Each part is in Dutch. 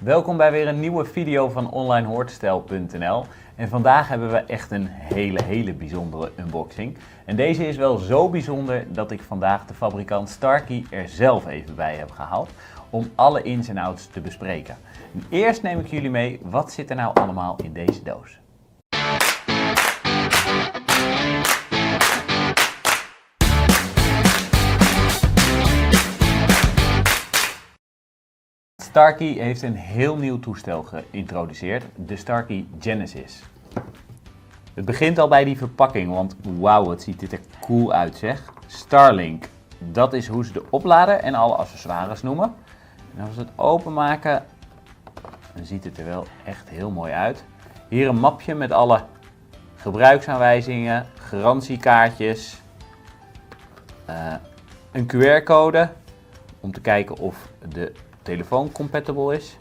Welkom bij weer een nieuwe video van onlinehoortestijl.nl. En vandaag hebben we echt een hele bijzondere unboxing. En deze is wel zo bijzonder dat ik vandaag de fabrikant Starkey er zelf even bij heb gehaald om alle ins en outs te bespreken. En eerst neem ik jullie mee, wat zit er nou allemaal in deze doos? Starkey heeft een heel nieuw toestel geïntroduceerd, de Starkey Genesis. Het begint al bij die verpakking, want wauw, wat ziet dit er cool uit zeg. Starlink, dat is hoe ze de oplader en alle accessoires noemen. En als we het openmaken, dan ziet het er wel echt heel mooi uit. Hier een mapje met alle gebruiksaanwijzingen, garantiekaartjes, een QR-code om te kijken of de telefoon compatible is.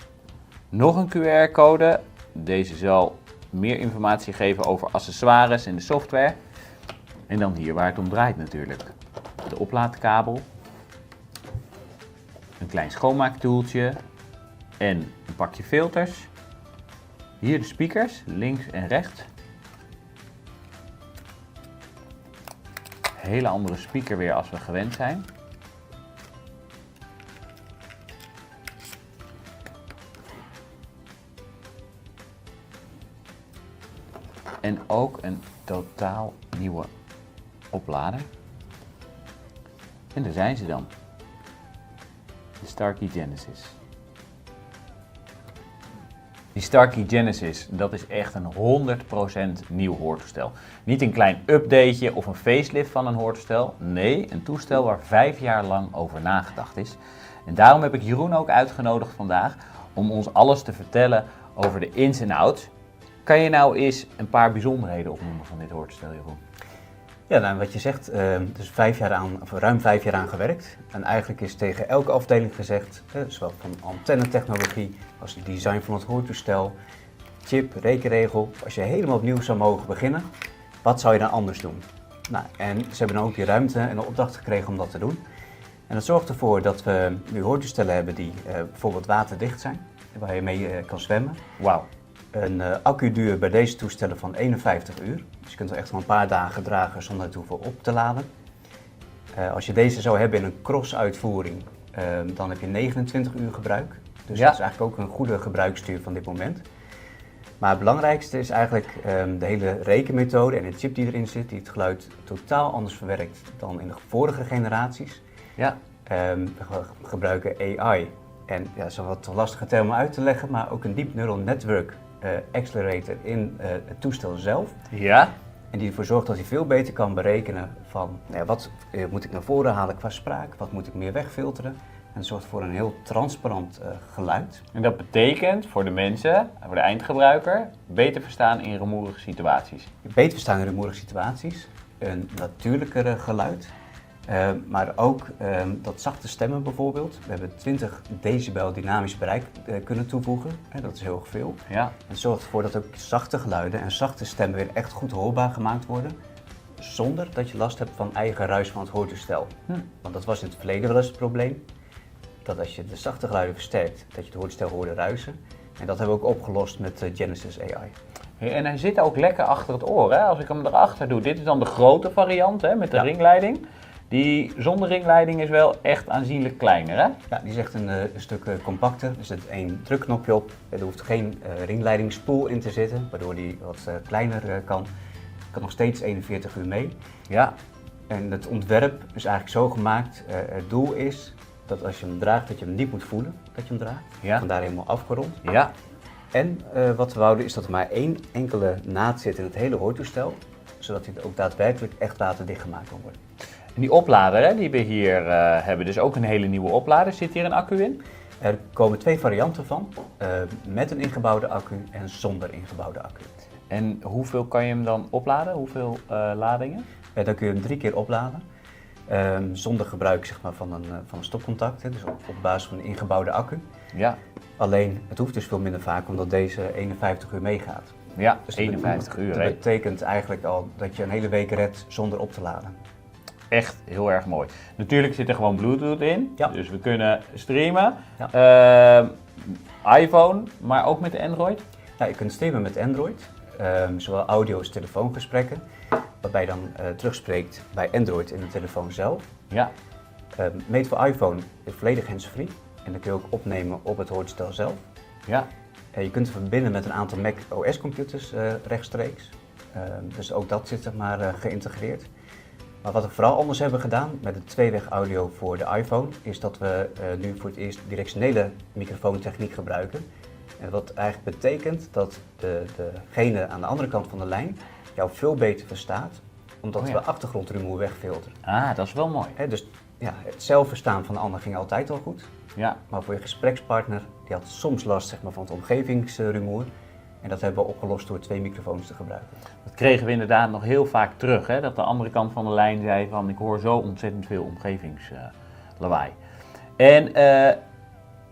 Nog een QR-code. Deze zal meer informatie geven over accessoires en de software. En dan hier waar het om draait natuurlijk. De oplaadkabel. Een klein schoonmaaktoeltje. En een pakje filters. Hier de speakers, links en rechts. Hele andere speaker weer als we gewend zijn. En ook een totaal nieuwe oplader. En daar zijn ze dan. De Starkey Genesis. Die Starkey Genesis, dat is echt een 100% nieuw hoortoestel. Niet een klein updateje of een facelift van een hoortoestel. Nee, een toestel waar 5 jaar lang over nagedacht is. En daarom heb ik Jeroen ook uitgenodigd vandaag om ons alles te vertellen over de ins en outs. Kan je nou eens een paar bijzonderheden opnoemen van dit hoortoestel, Jeroen? Ja, nou, wat je zegt, dus ruim 5 jaar aan gewerkt. En eigenlijk is tegen elke afdeling gezegd, zowel van antennetechnologie als het design van het hoortoestel, chip, rekenregel. Als je helemaal opnieuw zou mogen beginnen, wat zou je dan anders doen? Nou, en ze hebben dan ook die ruimte en de opdracht gekregen om dat te doen. En dat zorgt ervoor dat we nu hoortoestellen hebben die bijvoorbeeld waterdicht zijn, waar je mee kan zwemmen. Wauw. Een accuduur bij deze toestellen van 51 uur. Dus je kunt er echt wel een paar dagen dragen zonder het hoeven op te laden. Als je deze zou hebben in een cross-uitvoering, dan heb je 29 uur gebruik. Dus dat is eigenlijk ook een goede gebruiksduur van dit moment. Maar het belangrijkste is eigenlijk de hele rekenmethode en de chip die erin zit, die het geluid totaal anders verwerkt dan in de vorige generaties. Ja. We gebruiken AI. En ja, dat is een wat lastige term om uit te leggen, maar ook een Deep Neural Network accelerator in het toestel zelf. Ja. En die ervoor zorgt dat hij veel beter kan berekenen van wat moet ik naar voren halen qua spraak, wat moet ik meer wegfilteren. En het zorgt voor een heel transparant geluid. En dat betekent voor de mensen, voor de eindgebruiker, beter verstaan in rumoerige situaties. Beter verstaan in rumoerige situaties, een natuurlijker geluid. Maar ook dat zachte stemmen bijvoorbeeld. We hebben 20 decibel dynamisch bereik kunnen toevoegen. Dat is heel erg veel. Ja. En het zorgt ervoor dat ook zachte geluiden en zachte stemmen weer echt goed hoorbaar gemaakt worden. Zonder dat je last hebt van eigen ruis van het hoortoestel. Want dat was in het verleden wel eens het probleem. Dat als je de zachte geluiden versterkt, dat je het hoortoestel hoorde ruisen. En dat hebben we ook opgelost met Genesis AI. En hij zit ook lekker achter het oor, hè? Als ik hem erachter doe. Dit is dan de grote variant, hè, met de ringleiding. Die zonder ringleiding is wel echt aanzienlijk kleiner, hè? Ja, die is echt een stuk compacter. Er zit één drukknopje op. Er hoeft geen ringleidingsspoel in te zitten, waardoor die wat kleiner kan. Kan nog steeds 41 uur mee. Ja. En het ontwerp is eigenlijk zo gemaakt. Het doel is dat als je hem draagt, dat je hem niet moet voelen dat je hem draagt. Ja. Vandaar helemaal afgerond. Ja. En wat we wouden is dat er maar één enkele naad zit in het hele hoortoestel, zodat hij ook daadwerkelijk echt waterdicht gemaakt kan worden. En die oplader hè, die we hier hebben, dus ook een hele nieuwe oplader. Zit hier een accu in? Er komen 2 varianten van, met een ingebouwde accu en zonder ingebouwde accu. En hoeveel kan je hem dan opladen? Hoeveel ladingen? Dan kun je hem 3 keer opladen, zonder gebruik zeg maar, van een stopcontact, dus op basis van een ingebouwde accu. Ja. Alleen, het hoeft dus veel minder vaak omdat deze 51 uur meegaat. Ja, Dus 51 uur. Dat betekent eigenlijk al dat je een hele week redt zonder op te laden. Echt heel erg mooi. Natuurlijk zit er gewoon Bluetooth in, Ja. dus we kunnen streamen. Ja. iPhone, maar ook met Android? Ja, je kunt streamen met Android, zowel audio als telefoongesprekken, waarbij je dan terugspreekt bij Android in de telefoon zelf. Ja. Mate voor iPhone is volledig hands-free en dan kun je ook opnemen op het hoortoestel zelf. Ja. Je kunt het verbinden met een aantal Mac OS computers rechtstreeks, dus ook dat zit zeg maar geïntegreerd. Maar wat we vooral anders hebben gedaan met de tweeweg audio voor de iPhone, is dat we nu voor het eerst directionele microfoontechniek gebruiken. En wat eigenlijk betekent dat degene aan de andere kant van de lijn jou veel beter verstaat, omdat we achtergrondrumoer wegfilteren. Ah, dat is wel mooi. Dus ja, het zelfverstaan van de ander ging altijd al goed. Ja. Maar voor je gesprekspartner, die had soms last zeg maar, van het omgevingsrumoer. En dat hebben we opgelost door 2 microfoons te gebruiken. Dat kregen we inderdaad nog heel vaak terug, hè? Dat de andere kant van de lijn zei van ik hoor zo ontzettend veel omgevingslawaai. En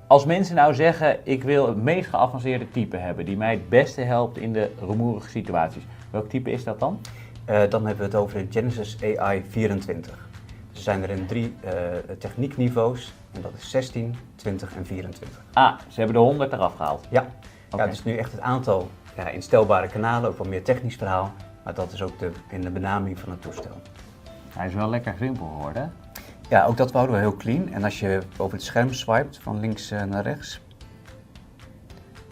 als mensen nou zeggen ik wil het meest geavanceerde type hebben die mij het beste helpt in de rumoerige situaties. Welk type is dat dan? Dan hebben we het over de Genesis AI 24. Ze zijn er in 3 techniekniveaus en dat is 16, 20 en 24. Ah, ze hebben de 100 eraf gehaald. Ja, Okay. Ja, dus nu echt het aantal instelbare kanalen, ook wat meer technisch verhaal, maar dat is ook in de benaming van het toestel. Hij is wel lekker simpel geworden. Ja, ook dat houden we heel clean. En als je over het scherm swipet van links naar rechts,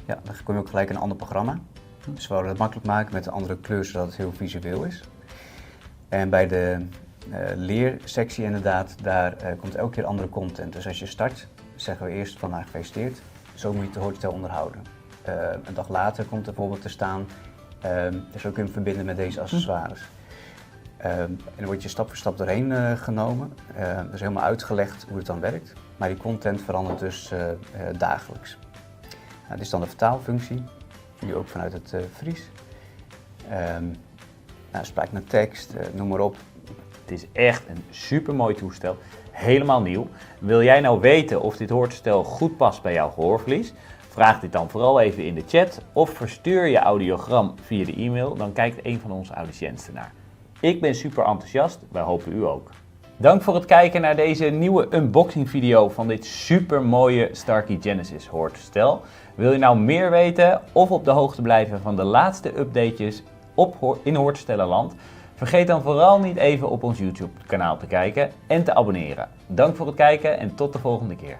ja, dan kom je ook gelijk in een ander programma. Dus we wilden het makkelijk maken met een andere kleur, zodat het heel visueel is. En bij de leersectie inderdaad, daar komt elke keer andere content. Dus als je start, zeggen we eerst van gefeliciteerd, zo moet je het hoortoestel onderhouden. Een dag later komt er bijvoorbeeld te staan, dus ook kun je hem verbinden met deze accessoires. En dan word je stap voor stap doorheen genomen, dus helemaal uitgelegd hoe het dan werkt. Maar die content verandert dus dagelijks. Nou, dit is dan de vertaalfunctie, nu ook vanuit het Fries. Spraak naar tekst, noem maar op. Het is echt een supermooi toestel, helemaal nieuw. Wil jij nou weten of dit hoortoestel goed past bij jouw gehoorverlies? Vraag dit dan vooral even in de chat of verstuur je audiogram via de e-mail, dan kijkt een van onze audiciënten naar. Ik ben super enthousiast, wij hopen u ook. Dank voor het kijken naar deze nieuwe unboxing video van dit super mooie Starkey Genesis hoortoestel. Wil je nou meer weten of op de hoogte blijven van de laatste updates in Hoortoestellenland? Vergeet dan vooral niet even op ons YouTube kanaal te kijken en te abonneren. Dank voor het kijken en tot de volgende keer.